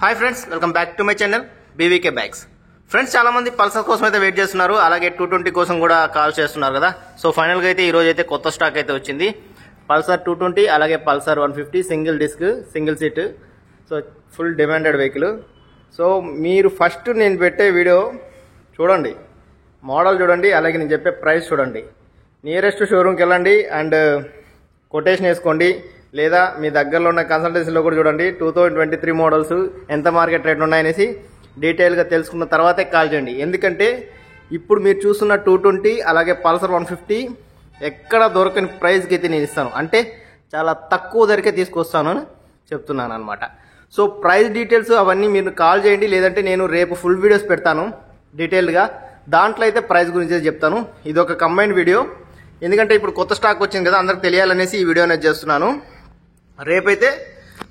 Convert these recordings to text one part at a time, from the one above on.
Hi friends, welcome back to my channel BVK bikes. Friends, చాలా మంది Pulsar కోసం అయితే వెయిట్ చేస్తున్నారు, అలాగే 220 కోసం కూడా కాల్ చేస్తున్నారు కదా. సో ఫైనల్గా అయితే ఈరోజు అయితే కొత్త స్టాక్ అయితే వచ్చింది. పల్సర్ 220 అలాగే Pulsar 150 single disc single seat. So full demanded vehicle. So మీరు ఫస్ట్ నేను పెట్టే వీడియో చూడండి, మోడల్ చూడండి, అలాగే నేను చెప్పే ప్రైస్ చూడండి. నియరెస్ట్ షోరూమ్కి వెళ్ళండి అండ్ కొటేషన్ వేసుకోండి, లేదా మీ దగ్గరలో ఉన్న కన్సల్టెన్సీలో కూడా చూడండి 2023 మోడల్స్ ఎంత మార్కెట్ రేట్ ఉన్నాయనేసి డీటెయిల్గా తెలుసుకున్న తర్వాతే కాల్ చేయండి. ఎందుకంటే ఇప్పుడు మీరు చూస్తున్న 220 అలాగే పల్సర్ 150 ఎక్కడ దొరకని ప్రైస్కి అయితే నేను ఇస్తాను, అంటే చాలా తక్కువ ధరకే తీసుకొస్తాను అని చెప్తున్నాను అనమాట. సో ప్రైస్ డీటెయిల్స్ అవన్నీ మీరు కాల్ చేయండి, లేదంటే నేను రేపు ఫుల్ వీడియోస్ పెడతాను డీటెయిల్గా. దాంట్లో అయితే ప్రైస్ గురించి చెప్తాను. ఇది ఒక కంబైన్డ్ వీడియో, ఎందుకంటే ఇప్పుడు కొత్త స్టాక్ వచ్చింది కదా, అందరికి తెలియాలనేసి ఈ వీడియో అనేది చేస్తున్నాను. రేపైతే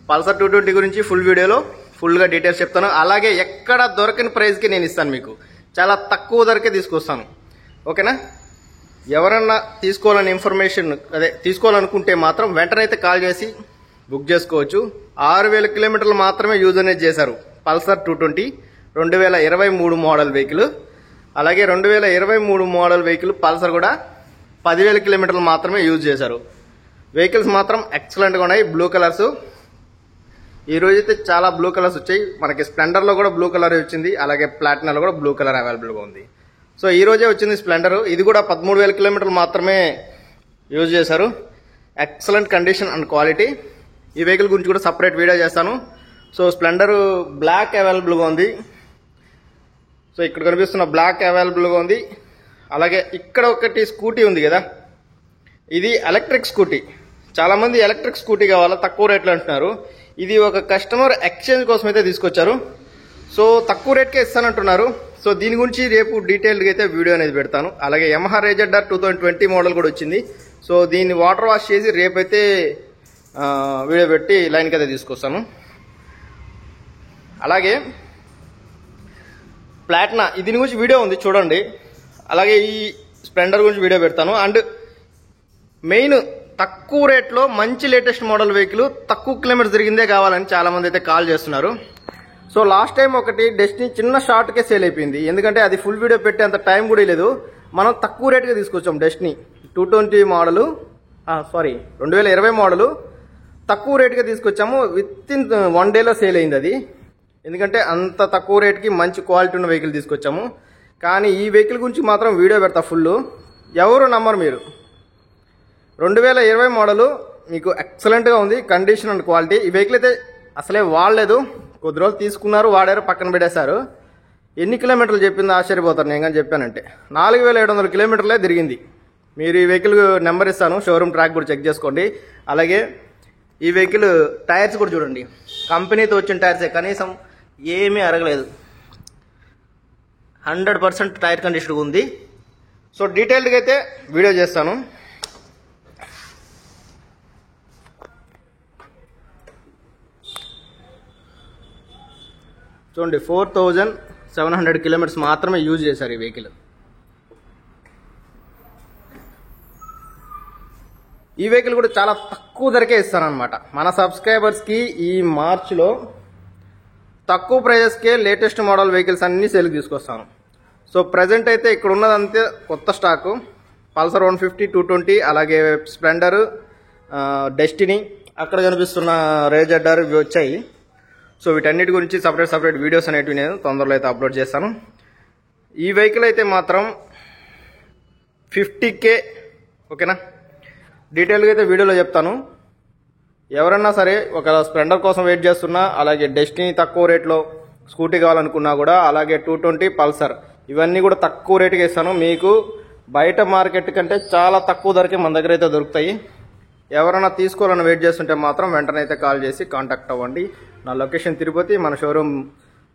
పల్సర్ 220 గురించి ఫుల్ వీడియోలో ఫుల్గా డీటెయిల్స్ చెప్తాను. అలాగే ఎక్కడ దొరకని ప్రైస్కి నేను ఇస్తాను, మీకు చాలా తక్కువ ధరకే తీసుకొస్తాను. ఓకేనా? ఎవరన్నా తీసుకోవాలని ఇన్ఫర్మేషన్ తీసుకోవాలనుకుంటే మాత్రం వెంటనే అయితే కాల్ చేసి బుక్ చేసుకోవచ్చు. 6000 కిలోమీటర్లు మాత్రమే యూజ్ అనేది చేశారు పల్సర్ 220 2023 మోడల్ వెహికల్. అలాగే 2023 మోడల్ వెహికల్ పల్సర్ కూడా 10,000 కిలోమీటర్లు మాత్రమే యూజ్ చేశారు. వెహికల్స్ మాత్రం ఎక్సలెంట్గా ఉన్నాయి. బ్లూ కలర్స్ ఈ రోజైతే చాలా బ్లూ కలర్స్ వచ్చాయి. మనకి స్ప్లెండర్లో కూడా బ్లూ కలర్ వచ్చింది, అలాగే ప్లాటినాలో కూడా బ్లూ కలర్ అవైలబుల్గా ఉంది. సో ఈ రోజే వచ్చింది స్ప్లెండర్. ఇది కూడా 13,000 కిలోమీటర్లు మాత్రమే యూజ్ చేశారు. Excellent condition and quality. ఈ వెహికల్ గురించి కూడా సపరేట్ వీడియో చేస్తాను. సో స్ప్లెండర్ బ్లాక్ అవైలబుల్గా ఉంది. సో ఇక్కడ కనిపిస్తున్న బ్లాక్ అవైలబుల్గా ఉంది. అలాగే ఇక్కడ ఒకటి స్కూటీ ఉంది కదా, ఇది ఎలక్ట్రిక్ స్కూటీ. చాలామంది ఎలక్ట్రిక్ స్కూటీ కావాలా తక్కువ రేట్లో అంటున్నారు. ఇది ఒక కస్టమర్ ఎక్స్చేంజ్ కోసం అయితే తీసుకొచ్చారు. సో తక్కువ రేట్కే ఇస్తానంటున్నారు. సో దీని గురించి రేపు డీటెయిల్గా అయితే వీడియో అనేది పెడతాను. అలాగే యమహా రేజర్ 2020 మోడల్ కూడా వచ్చింది. సో దీన్ని వాటర్ వాష్ చేసి రేపైతే వీడియో పెట్టి లైన్కి అయితే తీసుకొస్తాను. అలాగే ప్లాటినా దీని గురించి వీడియో ఉంది చూడండి. అలాగే ఈ స్ప్లెండర్ గురించి వీడియో పెడతాను. అండ్ మెయిన్ తక్కువ రేట్లో మంచి లేటెస్ట్ మోడల్ వెహికల్ తక్కువ కిలోమీటర్స్ తిరిగిందే కావాలని చాలా మంది అయితే కాల్ చేస్తున్నారు. సో లాస్ట్ టైం ఒకటి డెస్టినీ చిన్న షార్ట్కే సేల్ అయిపోయింది, ఎందుకంటే అది ఫుల్ వీడియో పెట్టే అంత టైం కూడా లేదు. మనం తక్కువ రేట్గా తీసుకొచ్చాం డెస్టినీ 220 మోడలు 2020 మోడలు తక్కువ రేట్గా తీసుకొచ్చాము. విత్ ఇన్ 1 డేలో సేల్ అయింది అది, ఎందుకంటే అంత తక్కువ రేట్కి మంచి క్వాలిటీ ఉన్న వెహికల్ తీసుకొచ్చాము. కానీ ఈ వెహికల్ గురించి మాత్రం వీడియో పెడతా ఫుల్, ఎవరు నమ్మరు మీరు. 2020 మోడలు మీకు ఎక్సలెంట్గా ఉంది కండిషన్ అండ్ క్వాలిటీ. ఈ వెహికల్ అయితే అసలే వాడలేదు, కొద్ది రోజులు తీసుకున్నారు, వాడారు, పక్కన పెట్టేశారు. ఎన్ని కిలోమీటర్లు చెప్పిందో ఆశ్చర్యపోతారు నేను కానీ చెప్పానంటే. 4700 కిలోమీటర్లే తిరిగింది. మీరు ఈ వెహికల్ నెంబర్ ఇస్తాను, షోరూమ్ ట్రాక్ కూడా చెక్ చేసుకోండి. అలాగే ఈ వెహికల్ టైర్స్ కూడా చూడండి, కంపెనీతో వచ్చిన టైర్సే, కనీసం ఏమీ అరగలేదు. 100% టైర్ కండిషన్ ఉంది. సో డీటెయిల్డ్గా అయితే వీడియో చేస్తాను. చూడండి, 4700 కిలోమీటర్స్ మాత్రమే యూజ్ చేశారు ఈ వెహికల్. ఈ వెహికల్ కూడా చాలా తక్కువ ధరకే ఇస్తానన్నమాట మన సబ్స్క్రైబర్స్కి. ఈ మార్చ్లో తక్కువ ప్రైజెస్కే లేటెస్ట్ మోడల్ వెహికల్స్ అన్నీ సేల్కి తీసుకొస్తాను. సో ప్రజెంట్ అయితే ఇక్కడ ఉన్నదంతే కొత్త స్టాకు. పల్సర్ 150 220 అలాగే స్ప్లెండర్ డెస్టినీ, అక్కడ కనిపిస్తున్న రేజర్ ఇవి వచ్చాయి. సో వీటన్నిటి గురించి సపరేట్ వీడియోస్ అనేటివి నేను తొందరలో అయితే అప్లోడ్ చేస్తాను. ఈ వెహికల్ అయితే మాత్రం 50K. ఓకేనా? డీటెయిల్గా అయితే వీడియోలో చెప్తాను. ఎవరన్నా సరే ఒక స్ప్లెండర్ కోసం వెయిట్ చేస్తున్నా, అలాగే డెస్టినీ తక్కువ రేట్లో స్కూటీ కావాలనుకున్నా కూడా, అలాగే 220 పల్సర్ ఇవన్నీ కూడా తక్కువ రేటుకి ఇస్తాను. మీకు బయట మార్కెట్ కంటే చాలా తక్కువ ధరకే మన దగ్గర అయితే దొరుకుతాయి. ఎవరైనా తీసుకోవాలని వెయిట్ చేస్తుంటే మాత్రం వెంటనే అయితే కాల్ చేసి కాంటాక్ట్ అవ్వండి. నా లొకేషన్ తిరుపతి, మన showroom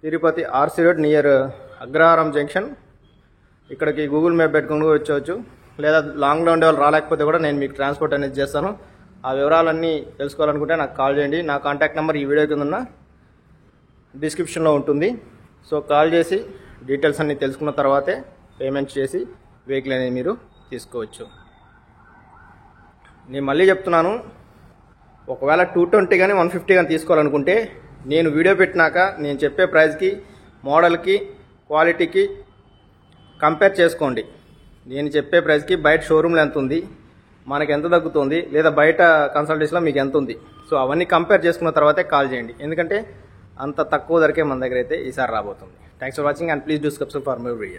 Tirupati RC road near Agraharam junction. ఇక్కడికి గూగుల్ మ్యాప్ పెట్టుకుని వచ్చవచ్చు, లేదా లాంగ్లో ఉండే వాళ్ళు రాలేకపోతే కూడా నేను మీకు ట్రాన్స్పోర్ట్ అనేది చేస్తాను. ఆ వివరాలన్నీ తెలుసుకోవాలనుకుంటే నాకు కాల్ చేయండి. నా కాంటాక్ట్ నెంబర్ ఈ వీడియో కింద ఉన్న డిస్క్రిప్షన్లో ఉంటుంది. సో కాల్ చేసి డీటెయిల్స్ అన్నీ తెలుసుకున్న తర్వాతే పేమెంట్ చేసి వెహికల్ అనేది మీరు తీసుకోవచ్చు. నేను మళ్ళీ చెప్తున్నాను, ఒకవేళ 220 కానీ 150 కానీ తీసుకోవాలనుకుంటే నేను వీడియో పెట్టినాక నేను చెప్పే ప్రైస్కి మోడల్కి క్వాలిటీకి కంపేర్ చేసుకోండి. నేను చెప్పే ప్రైస్కి బయట షోరూమ్లో ఎంత ఉంది, మనకి ఎంత తగ్గుతుంది, లేదా బయట కన్సల్టేషన్లో మీకు ఎంత ఉంది, సో అవన్నీ కంపేర్ చేసుకున్న తర్వాతే కాల్ చేయండి. ఎందుకంటే అంత తక్కువ ధరకే మన దగ్గర అయితే ఈసారి రాబోతుంది. Thanks for watching and please do subscribe for more videos.